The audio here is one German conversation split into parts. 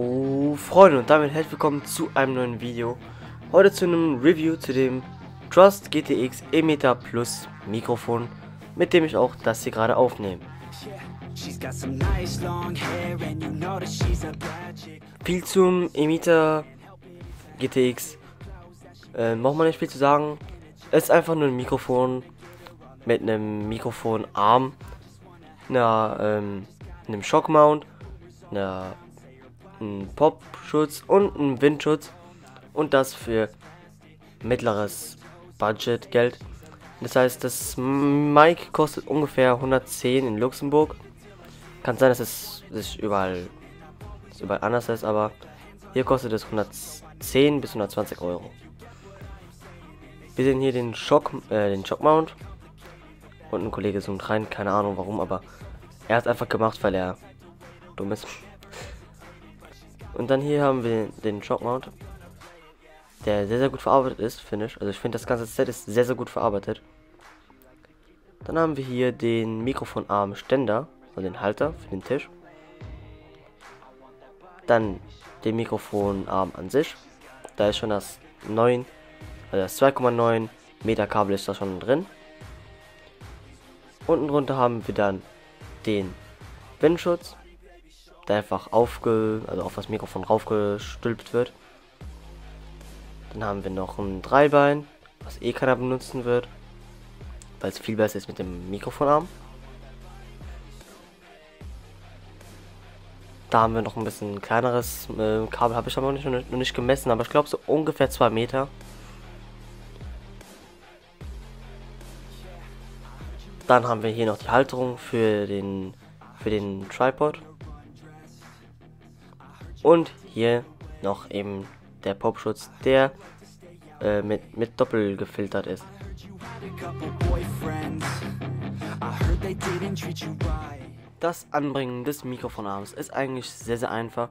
Jo, Freunde, und damit herzlich willkommen zu einem neuen Video. Heute zu einem Review zu dem Trust GTX E-Meter Plus Mikrofon, mit dem ich auch das hier gerade aufnehme. Viel zum E-Meter GTX braucht man nicht viel zu sagen. Es ist einfach nur ein Mikrofon mit einem Mikrofonarm, einem Shockmount, einem Popschutz und einem Windschutz, und das für mittleres Budgetgeld. Das heißt, das Mic kostet ungefähr 110 in Luxemburg. Kann sein, dass es überall anders ist, aber hier kostet es 110 bis 120 Euro. Wir sehen hier den Shockmount, und ein Kollege zoomt rein, keine Ahnung warum, aber er hat es einfach gemacht, weil er dumm ist. Und dann hier haben wir den Shockmount, der sehr, sehr gut verarbeitet ist, finde ich. Also ich finde, das ganze Set ist sehr, sehr gut verarbeitet. Dann haben wir hier den Mikrofonarm-Ständer, also den Halter für den Tisch. Dann den Mikrofonarm an sich. Da ist schon das 2,9 Meter Kabel ist da schon drin. Unten drunter haben wir dann den Windschutz, der einfach auf das Mikrofon raufgestülpt wird. Dann haben wir noch ein Dreibein, was eh keiner benutzen wird, weil es viel besser ist mit dem Mikrofonarm. Da haben wir noch ein bisschen kleineres Kabel, habe ich aber noch nicht gemessen, aber ich glaube so ungefähr 2 Meter. Dann haben wir hier noch die Halterung für den Tripod. Und hier noch eben der Popschutz, der mit doppelt gefiltert ist. Das Anbringen des Mikrofonarms ist eigentlich sehr, sehr einfach.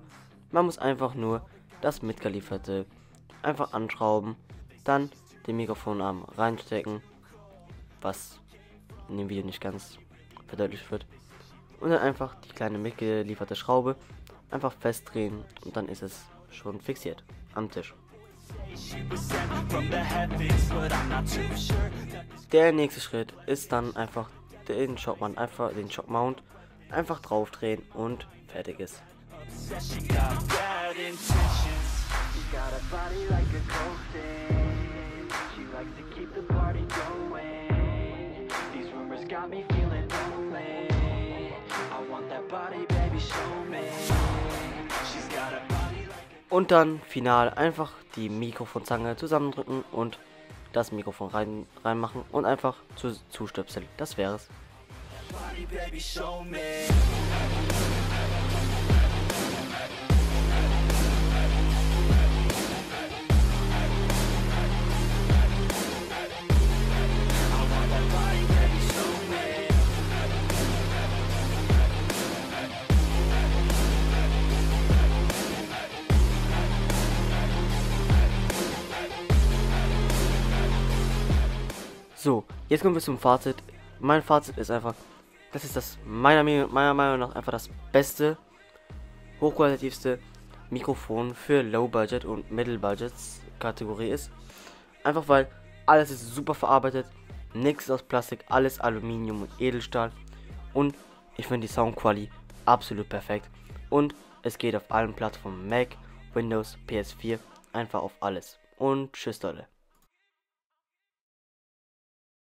Man muss einfach nur das mitgelieferte einfach anschrauben, dann den Mikrofonarm reinstecken, was in dem Video nicht ganz verdeutlicht wird, und dann einfach die kleine mitgelieferte Schraube einfach festdrehen, und dann ist es schon fixiert am Tisch. Der nächste Schritt ist dann einfach den Shockmount einfach draufdrehen und fertig ist. Und dann final einfach die Mikrofonzange zusammendrücken und das Mikrofon reinmachen und einfach zustöpseln. Das wäre es. So, jetzt kommen wir zum Fazit. Mein Fazit ist einfach, das ist das meiner Meinung nach einfach das beste, hochqualitativste Mikrofon für Low Budget und Middle Budgets Kategorie ist. Einfach weil alles ist super verarbeitet, nichts aus Plastik, alles Aluminium und Edelstahl, und ich finde die Soundqualität absolut perfekt, und es geht auf allen Plattformen: Mac, Windows, PS4, einfach auf alles. Und tschüss Leute.